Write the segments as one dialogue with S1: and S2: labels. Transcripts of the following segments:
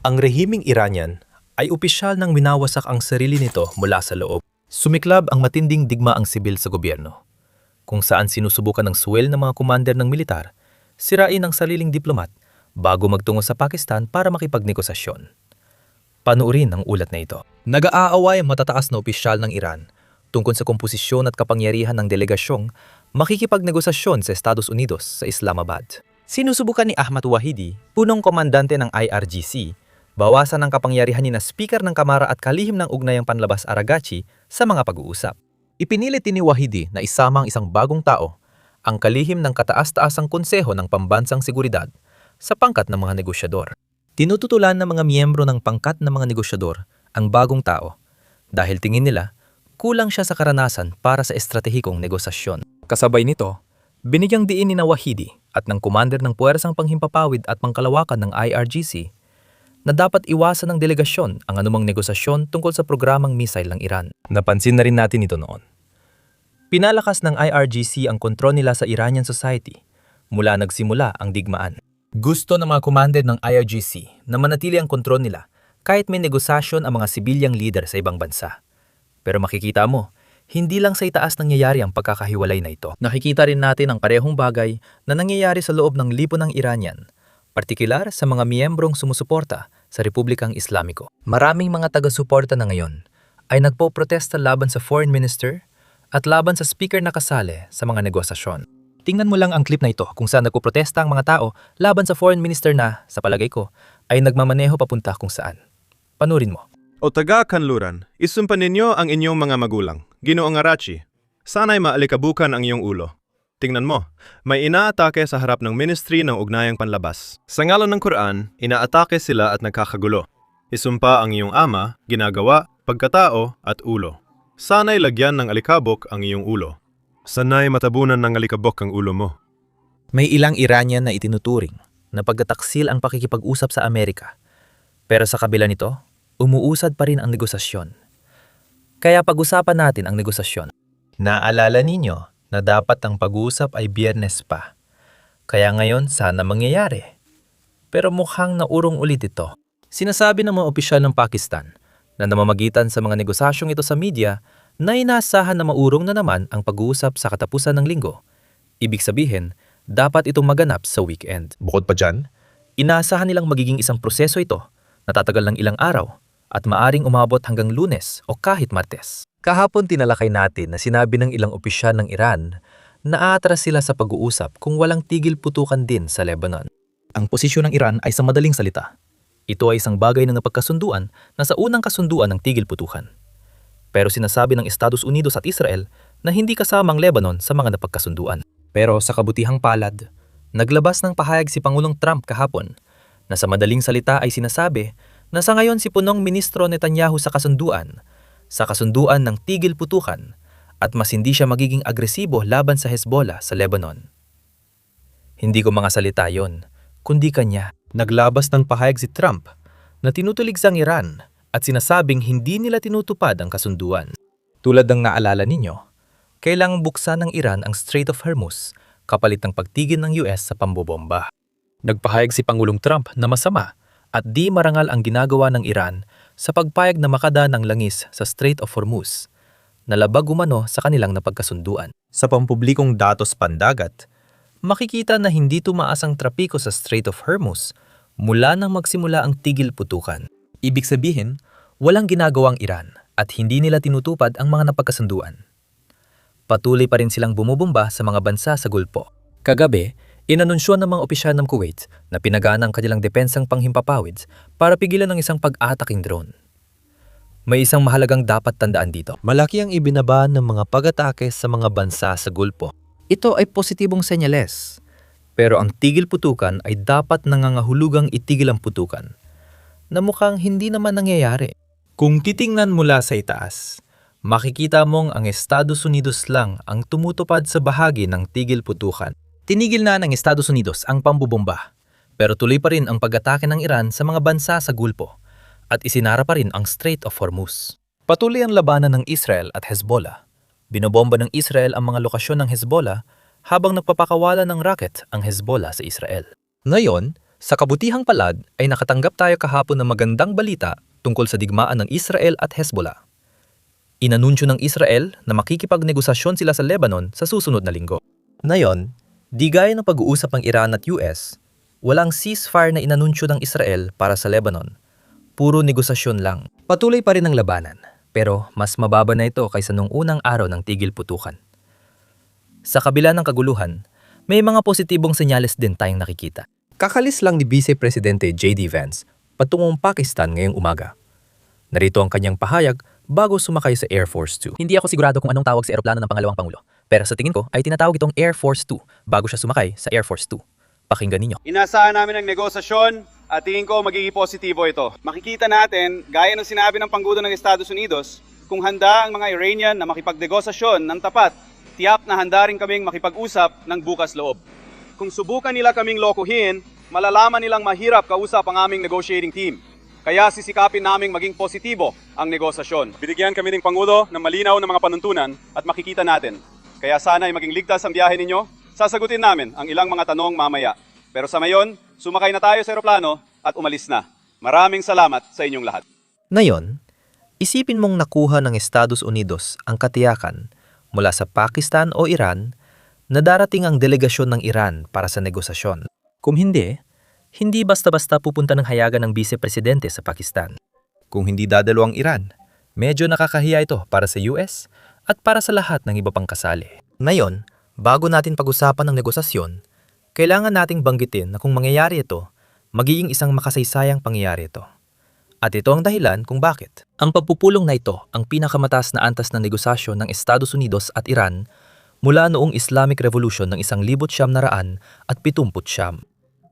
S1: Ang rehimeng Iranian ay opisyal nang winawasak ang sarili nito mula sa loob. Sumiklab ang matinding digmaang sibil sa gobyerno, kung saan sinusubukan ng swel ng mga commander ng militar, sirain ang sariling diplomat bago magtungo sa Pakistan para makipagnegosasyon. Panuorin ang ulat na ito. Nag-aaway ang matataas na opisyal ng Iran tungkol sa komposisyon at kapangyarihan ng delegasyong makikipagnegosasyon sa Estados Unidos sa Islamabad. Sinusubukan ni Ahmad Wahidi, punong komandante ng IRGC, bawasan ang kapangyarihan ni na Speaker ng Kamara at kalihim ng ugnayang panlabas Aragachi sa mga pag-uusap. Ipinilit ni Wahidi na isama ang isang bagong tao, ang kalihim ng kataas-taasang konseho ng pambansang seguridad, sa pangkat ng mga negosyador. Tinututulan ng mga miyembro ng pangkat ng mga negosyador ang bagong tao dahil tingin nila kulang siya sa karanasan para sa estratehikong negosasyon. Kasabay nito, binigyang diin ni Wahidi at ng commander ng puwersang panghimpapawid at pangkalawakan ng IRGC na dapat iwasan ng delegasyon ang anumang negosasyon tungkol sa programang missile ng Iran. Napansin na rin natin ito noon. Pinalakas ng IRGC ang kontrol nila sa Iranian society mula nagsimula ang digmaan. Gusto ng mga commander ng IRGC na manatili ang kontrol nila kahit may negosasyon ang mga sibilyang leader sa ibang bansa. Pero makikita mo, hindi lang sa itaas nangyayari ang pagkakahiwalay na ito. Nakikita rin natin ang parehong bagay na nangyayari sa loob ng lipunang Iranian, partikular sa mga miyembrong sumusuporta sa Republikang Islamiko. Maraming mga taga-suporta na ngayon ay nagpo-protesta laban sa foreign minister at laban sa speaker na kasali sa mga negosasyon. Tingnan mo lang ang clip na ito kung saan nagpo-protesta ang mga tao laban sa foreign minister na, sa palagay ko, ay nagmamaneho papunta kung saan. Panurin mo.
S2: O taga-kanluran, isumpa ninyo ang inyong mga magulang, Ginoong Arachi. Sana'y maalikabukan ang iyong ulo. Tingnan mo, may inaatake sa harap ng Ministry ng Ugnayang Panlabas. Sa ngalan ng Quran, inaatake sila at nagkakagulo. Isumpa ang iyong ama, ginagawa, pagkatao at ulo. Sana'y lagyan ng alikabok ang iyong ulo. Sana'y matabunan ng alikabok ang ulo mo.
S1: May ilang Iranian na itinuturing na pagtataksil ang pakikipag-usap sa Amerika. Pero sa kabila nito, umuusad pa rin ang negosasyon. Kaya pag-usapan natin ang negosasyon. Naalala ninyo na dapat ang pag-uusap ay Biyernes pa. Kaya ngayon sana mangyayari. Pero mukhang naurong ulit ito. Sinasabi ng mga opisyal ng Pakistan na namamagitan sa mga negosasyong ito sa media na inaasahan na maurong na naman ang pag-uusap sa katapusan ng linggo. Ibig sabihin, dapat itong maganap sa weekend. Bukod pa dyan, inaasahan nilang magiging isang proseso ito na tatagal ng ilang araw at maaring umabot hanggang Lunes o kahit Martes. Kahapon tinalakay natin na sinabi ng ilang opisyal ng Iran na aatras sila sa pag-uusap kung walang tigil putukan din sa Lebanon. Ang posisyon ng Iran ay sa madaling salita. Ito ay isang bagay na napagkasunduan na sa unang kasunduan ng tigil putukan. Pero sinasabi ng Estados Unidos at Israel na hindi kasama ang Lebanon sa mga napagkasunduan. Pero sa kabutihang palad, naglabas ng pahayag si Pangulong Trump kahapon na sa madaling salita ay sinasabi na sa ngayon si Punong Ministro Netanyahu sa kasunduan ng tigil putukan at mas hindi siya magiging agresibo laban sa Hezbollah sa Lebanon. Hindi ko mga salita yon, kundi kanya. Naglabas ng pahayag si Trump na tinutulig sa Iran at sinasabing hindi nila tinutupad ang kasunduan. Tulad ng naalala ninyo, kailangang buksan ng Iran ang Strait of Hormuz kapalit ng pagtigil ng US sa pambobomba. Nagpahayag si Pangulong Trump na masama at di marangal ang ginagawa ng Iran sa pagpayag na makadaan ng langis sa Strait of Hormuz na labag umano sa kanilang napagkasunduan. Sa pampublikong datos pandagat, makikita na hindi tumaas ang trapiko sa Strait of Hormuz mula nang magsimula ang tigil putukan. Ibig sabihin, walang ginagawang Iran at hindi nila tinutupad ang mga napagkasunduan. Patuloy pa rin silang bumubomba sa mga bansa sa Gulpo. Kagabi, inanunsyo ng mga opisyal ng Kuwait na pinagana ang kanilang depensang panghimpapawid para pigilan ng isang pag-ataking drone. May isang mahalagang dapat tandaan dito. Malaki ang ibinaba ng mga pag-atake sa mga bansa sa Gulpo. Ito ay positibong senyales. Pero ang tigil putukan ay dapat nangangahulugang itigil ang putukan, na mukhang hindi naman nangyayari. Kung titingnan mula sa itaas, makikita mong ang Estados Unidos lang ang tumutupad sa bahagi ng tigil putukan. Tinigil na ng Estados Unidos ang pambubomba, pero tuloy pa rin ang pag-atake ng Iran sa mga bansa sa Gulpo at isinara pa rin ang Strait of Hormuz. Patuloy ang labanan ng Israel at Hezbollah. Binobomba ng Israel ang mga lokasyon ng Hezbollah habang nagpapakawala ng rocket ang Hezbollah sa Israel. Ngayon, Sa kabutihang palad ay nakatanggap tayo kahapon ng magandang balita tungkol sa digmaan ng Israel at Hezbollah. Inanunsyo ng Israel na makikipagnegosasyon sila sa Lebanon sa susunod na linggo. Ngayon, di gaya ng pag-uusap ng Iran at US, walang ceasefire na inanunsyo ng Israel para sa Lebanon. Puro negosasyon lang. Patuloy pa rin ang labanan, pero mas mababa na ito kaysa nung unang araw ng tigil putukan. Sa kabila ng kaguluhan, may mga positibong senyales din tayong nakikita. Kakalis lang ni Vice Presidente J.D. Vance patungong Pakistan ngayong umaga. Narito ang kanyang pahayag bago sumakay sa Air Force 2. Hindi ako sigurado kung anong tawag sa eroplano ng pangalawang pangulo, pero sa tingin ko ay tinatawag itong Air Force 2 bago siya sumakay sa Air Force 2. Pakinggan ninyo.
S3: Inasahan namin ang negosasyon at tingin ko magiging positibo ito. Makikita natin, gaya ng sinabi ng Pangulo ng Estados Unidos, kung handa ang mga Iranian na makipagnegosasyon ng tapat, tiyak na handa rin kaming makipag-usap ng bukas loob. Kung subukan nila kaming lokohin, malalaman nilang mahirap kausap ang aming negotiating team. Kaya sisikapin naming maging positibo ang negosasyon. Binigyan kami ng Pangulo ng malinaw na mga panuntunan at makikita natin. Kaya sana ay maging ligtas ang biyahe ninyo. Sasagutin namin ang ilang mga tanong mamaya. Pero sa ngayon, sumakay na tayo sa eroplano at umalis na. Maraming salamat sa inyong lahat.
S1: Ngayon, isipin mong nakuha ng Estados Unidos ang katiyakan mula sa Pakistan o Iran na darating ang delegasyon ng Iran para sa negosasyon. Kung hindi basta-basta pupunta ng hayagan ng Vice Presidente sa Pakistan. Kung hindi dadalo ang Iran, medyo nakakahiya ito para sa US at para sa lahat ng iba pang kasali. Ngayon, bago natin pag-usapan ang negosasyon, kailangan nating banggitin na kung mangyayari ito, magiging isang makasaysayang pangyayari ito. At ito ang dahilan kung bakit. Ang pagpupulong na ito ang pinakamataas na antas ng negosasyon ng Estados Unidos at Iran mula noong Islamic Revolution ng 1979.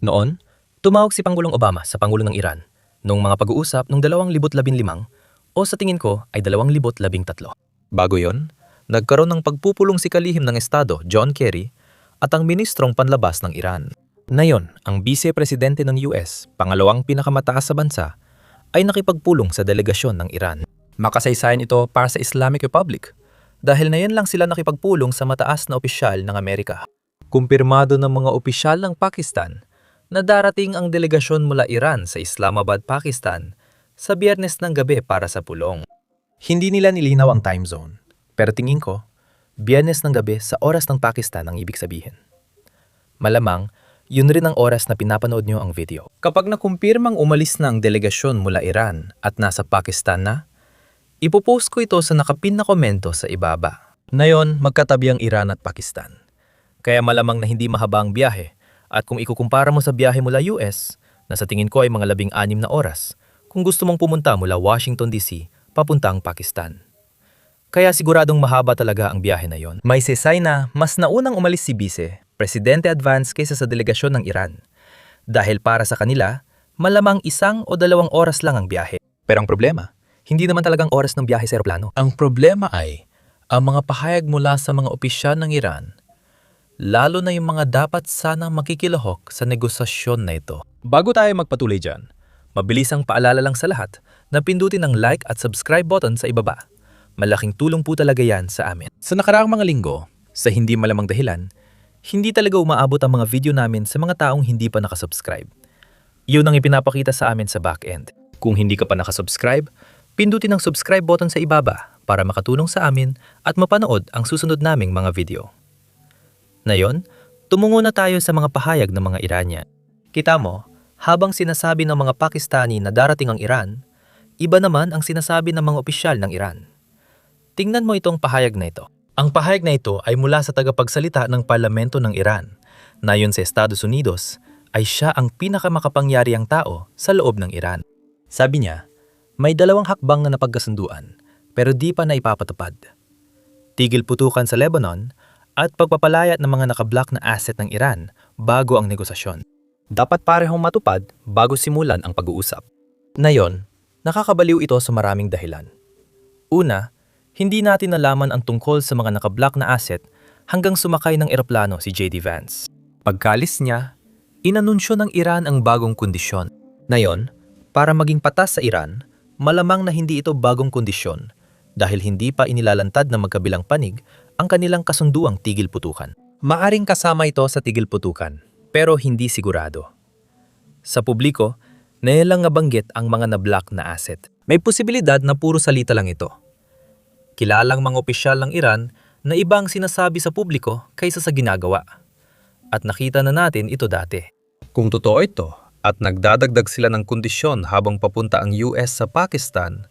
S1: Noon, tumawag si Pangulong Obama sa Pangulo ng Iran noong mga pag-uusap noong 2015 o sa tingin ko ay 2013. Bago yon, nagkaroon ng pagpupulong si kalihim ng Estado John Kerry at ang Ministrong Panlabas ng Iran. Ngayon, ang Vice Presidente ng US, pangalawang pinakamataas sa bansa, ay nakipagpulong sa delegasyon ng Iran. Makasaysayan ito para sa Islamic Republic dahil na yan lang sila nakipagpulong sa mataas na opisyal ng Amerika. Kumpirmado ng mga opisyal ng Pakistan na darating ang delegasyon mula Iran sa Islamabad, Pakistan sa Biyernes ng gabi para sa pulong. Hindi nila nilinaw ang time zone, pero tingin ko, Biyernes ng gabi sa oras ng Pakistan ang ibig sabihin. Malamang, yun rin ang oras na pinapanood nyo ang video. Kapag nakumpirmang umalis na ang delegasyon mula Iran at nasa Pakistan na, ipopost ko ito sa nakapin na komento sa ibaba. Ngayon, magkatabi ang Iran at Pakistan. Kaya malamang na hindi mahaba ang biyahe at kung ikukumpara mo sa biyahe mula US, na sa tingin ko ay mga 16 na oras, kung gusto mong pumunta mula Washington DC papuntang Pakistan. Kaya siguradong mahaba talaga ang biyahe na yon. May sesay na mas naunang umalis si Vice Presidente Advance kaysa sa delegasyon ng Iran. Dahil para sa kanila, malamang 1 o 2 oras lang ang biyahe. Pero ang problema, hindi naman talagang oras ng biyahe sa eroplano. Ang problema ay, ang mga pahayag mula sa mga opisyal ng Iran, lalo na yung mga dapat sanang makikilahok sa negosasyon na ito. Bago tayo magpatuloy dyan, mabilisang paalala lang sa lahat na pindutin ang like at subscribe button sa ibaba. Malaking tulong po talaga yan sa amin. Sa nakaraang mga linggo, sa hindi malamang dahilan, hindi talaga umaabot ang mga video namin sa mga taong hindi pa nakasubscribe. Yun ang ipinapakita sa amin sa back-end. Kung hindi ka pa nakasubscribe, pindutin ang subscribe button sa ibaba para makatulong sa amin at mapanood ang susunod naming mga video. Ngayon, tumungo na tayo sa mga pahayag ng mga Iranian. Kita mo, habang sinasabi ng mga Pakistani na darating ang Iran, iba naman ang sinasabi ng mga opisyal ng Iran. Tingnan mo itong pahayag na ito. Ang pahayag na ito ay mula sa tagapagsalita ng parlamento ng Iran, na ayon sa Estados Unidos ay siya ang pinakamakapangyarihang tao sa loob ng Iran. Sabi niya, may 2 hakbang na napagkasunduan pero di pa na ipapatupad. Tigil putukan sa Lebanon at pagpapalayat ng mga nakablock na asset ng Iran bago ang negosasyon. Dapat parehong matupad bago simulan ang pag-uusap. Ngayon, nakakabaliw ito sa maraming dahilan. Una, hindi natin nalaman ang tungkol sa mga nakablock na asset hanggang sumakay ng eroplano si J.D. Vance. Pagkalis niya, inanunsyo ng Iran ang bagong kondisyon. Ngayon, para maging patas sa Iran, malamang na hindi ito bagong kondisyon dahil hindi pa inilalantad ng magkabilang panig ang kanilang kasunduang tigil putukan. Maaring kasama ito sa tigil putukan, pero hindi sigurado. Sa publiko, nilang nabanggit ang mga na-block na asset. May posibilidad na puro salita lang ito. Kilalang mga opisyal ng Iran na ibang sinasabi sa publiko kaysa sa ginagawa. At nakita na natin ito dati. Kung totoo ito at nagdadagdag sila ng kondisyon habang papunta ang US sa Pakistan,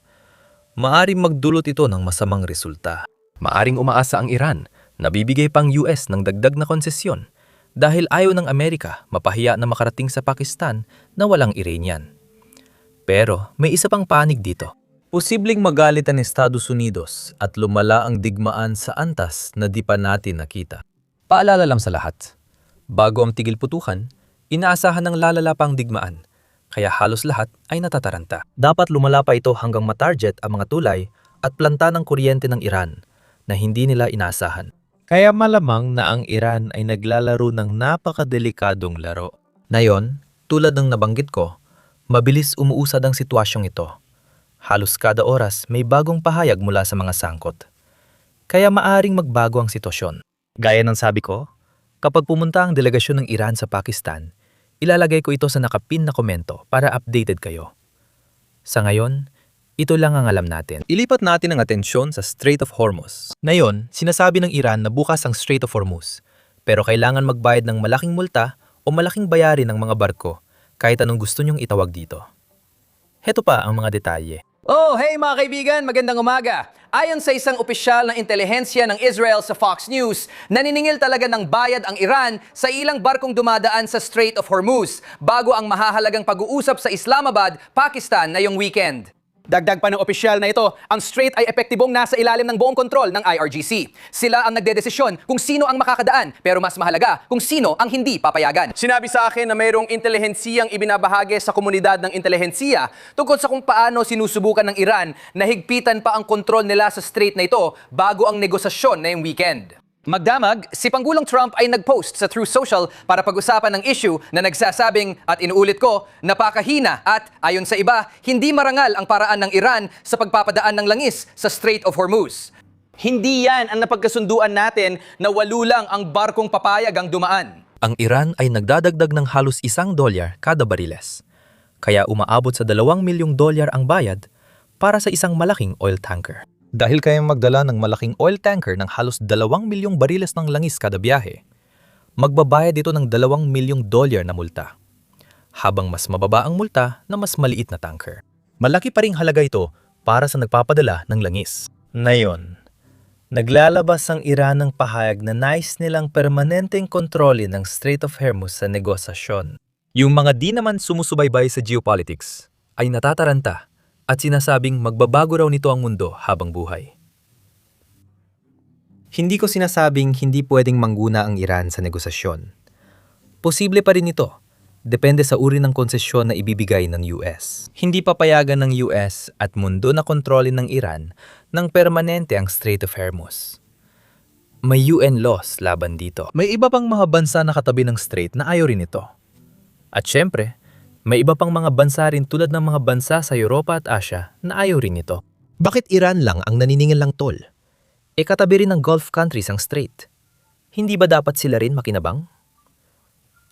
S1: maaring magdulot ito ng masamang resulta. Maaring umaasa ang Iran na bibigay pang US ng dagdag na konsesyon dahil ayaw ng Amerika mapahiya na makarating sa Pakistan na walang Iranian. Pero may isa pang panig dito. Posibleng magalit ang Estados Unidos at lumala ang digmaan sa antas na di pa natin nakita. Paalala lang sa lahat, bago ang tigil putukan, inaasahan ng lalala pang digmaan, kaya halos lahat ay natataranta. Dapat lumala pa ito hanggang matarget ang mga tulay at planta ng kuryente ng Iran na hindi nila inaasahan. Kaya malamang na ang Iran ay naglalaro ng napakadelikadong laro. Ngayon, tulad ng nabanggit ko, mabilis umuusad ang sitwasyong ito. Halos kada oras may bagong pahayag mula sa mga sangkot. Kaya maaring magbago ang sitwasyon. Gaya ng sabi ko, kapag pumunta ang delegasyon ng Iran sa Pakistan, ilalagay ko ito sa nakapin na komento para updated kayo. Sa ngayon, ito lang ang alam natin. Ilipat natin ang atensyon sa Strait of Hormuz. Ngayon, sinasabi ng Iran na bukas ang Strait of Hormuz, pero kailangan magbayad ng malaking multa o malaking bayarin ng mga barko kahit anong gusto nyong itawag dito. Heto pa ang mga detalye.
S4: Oh, hey mga kaibigan, magandang umaga. Ayon sa isang opisyal ng intelihensya ng Israel sa Fox News, naniningil talaga ng bayad ang Iran sa ilang barkong dumadaan sa Strait of Hormuz bago ang mahahalagang pag-uusap sa Islamabad, Pakistan na yung weekend. Dagdag pa ng opisyal na ito, ang strait ay epektibong nasa ilalim ng buong kontrol ng IRGC. Sila ang nagdedesisyon kung sino ang makakadaan, pero mas mahalaga kung sino ang hindi papayagan. Sinabi sa akin na mayroong intelihensiyang ibinabahagi sa komunidad ng intelihensiya tungkol sa kung paano sinusubukan ng Iran na higpitan pa ang kontrol nila sa strait na ito bago ang negosasyon na yung weekend. Magdamag, si Pangulong Trump ay nag-post sa Truth Social para pag-usapan ng issue na nagsasabing, at inuulit ko, napakahina at, ayon sa iba, hindi marangal ang paraan ng Iran sa pagpapadaan ng langis sa Strait of Hormuz. Hindi yan ang napagkasunduan natin na walulang ang barkong papayag ang dumaan.
S1: Ang Iran ay nagdadagdag ng halos $1 kada bariles. Kaya umaabot sa $2 milyong ang bayad para sa isang malaking oil tanker. Dahil kayang magdala ng malaking oil tanker ng halos 2 milyong bariles ng langis kada biyahe, magbabayad ito ng $2 milyong na multa. Habang mas mababa ang multa na mas maliit na tanker. Malaki pa ring halaga ito para sa nagpapadala ng langis. Ngayon, naglalabas ang Iran ng pahayag na nais nilang permanenteng kontrolin ng Strait of Hormuz sa negosasyon. Yung mga di naman sumusubaybay sa geopolitics ay natataranta at sinasabing magbabago raw nito ang mundo habang buhay. Hindi ko sinasabing hindi pwedeng mangguna ang Iran sa negosasyon. Posible pa rin ito, depende sa uri ng konsesyon na ibibigay ng US. Hindi papayagan ng US at mundo na kontrolin ng Iran ng permanente ang Strait of Hormuz. May UN laws laban dito. May iba pang mga bansa na katabi ng strait na ayaw rin ito. At syempre, may iba pang mga bansa rin tulad ng mga bansa sa Europa at Asia na ayaw rin ito. Bakit Iran lang ang naniningil ng toll? Katabi rin ng Gulf countries ang strait. Hindi ba dapat sila rin makinabang?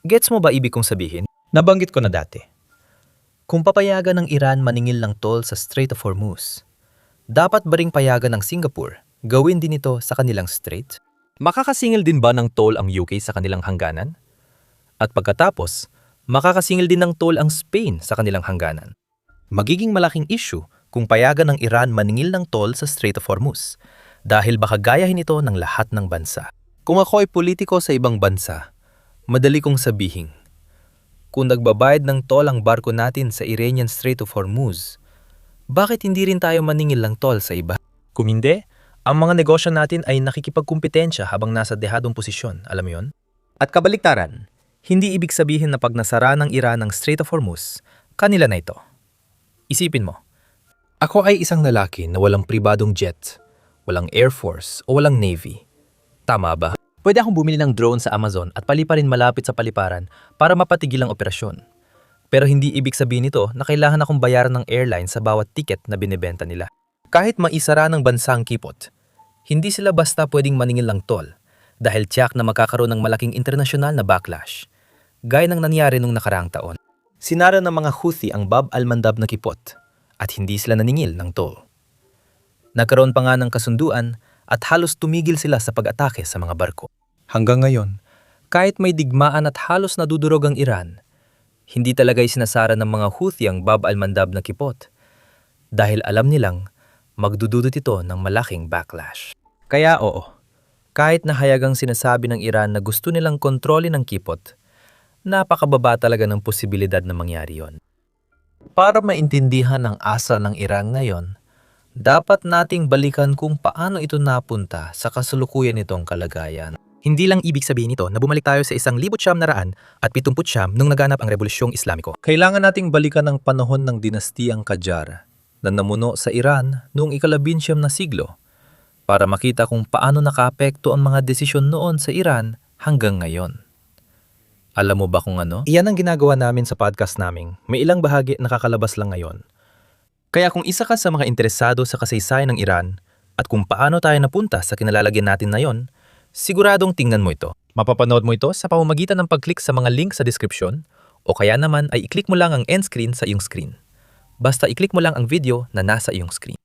S1: Gets mo ba ibig kong sabihin? Nabanggit ko na dati. Kung papayagan ng Iran maningil ng toll sa Strait of Hormuz, dapat ba ring payagan ng Singapore gawin din ito sa kanilang strait? Makakasingil din ba ng toll ang UK sa kanilang hangganan? At pagkatapos, makakasingil din ng toll ang Spain sa kanilang hangganan. Magiging malaking issue kung payagan ng Iran maningil ng toll sa Strait of Hormuz dahil baka gayahin ito ng lahat ng bansa. Kung ako ay politiko sa ibang bansa, madali kong sabihin, kung nagbabayad ng toll ang barko natin sa Iranian Strait of Hormuz, bakit hindi rin tayo maningil ng toll sa iba? Kung hindi, ang mga negosyo natin ay nakikipagkumpetensya habang nasa dehadong posisyon, alam mo yun? At kabaliktaran, hindi ibig sabihin na pag nasara ng Iran ang Strait of Hormuz, kanila na ito. Isipin mo, ako ay isang lalaki na walang pribadong jet, walang Air Force o walang Navy. Tama ba? Pwede akong bumili ng drone sa Amazon at paliparin malapit sa paliparan para mapatigil ang operasyon. Pero hindi ibig sabihin nito na kailangan akong bayaran ng airline sa bawat ticket na binibenta nila. Kahit maisara ng bansa ang kipot, hindi sila basta pwedeng maningil ng toll dahil tiyak na magkakaroon ng malaking internasyonal na backlash, gaya ng nangyari nung nakaraang taon. Sinara ng mga Houthi ang Bab al-Mandab na kipot at hindi sila naningil ng toll. Nagkaroon pa nga ng kasunduan at halos tumigil sila sa pag-atake sa mga barko. Hanggang ngayon, kahit may digmaan at halos nadudurog ang Iran, hindi talaga'y sinasara ng mga Houthi ang Bab al-Mandab na kipot dahil alam nilang magdududot ito ng malaking backlash. Kaya oo, kahit na hayagang sinasabi ng Iran na gusto nilang kontrolin ang kipot, napakababa talaga ng posibilidad na mangyari yon. Para maintindihan ang asa ng Iran ngayon, dapat nating balikan kung paano ito napunta sa kasalukuyan nitong kalagayan. Hindi lang ibig sabihin nito na bumalik tayo sa 1979 nung naganap ang Rebolusyong Islamiko. Kailangan nating balikan ang panahon ng dinastiyang Qajar na namuno sa Iran noong ika-19 na siglo para makita kung paano nakaapekto ang mga desisyon noon sa Iran hanggang ngayon. Alam mo ba kung ano? Iyan ang ginagawa namin sa podcast naming. May ilang bahagi nakakalabas lang ngayon. Kaya kung isa ka sa mga interesado sa kasaysayan ng Iran at kung paano tayo napunta sa kinalalagyan natin na yon, siguradong tingnan mo ito. Mapapanood mo ito sa pamamagitan ng pag-click sa mga link sa description o kaya naman ay i-click mo lang ang end screen sa iyong screen. Basta i-click mo lang ang video na nasa iyong screen.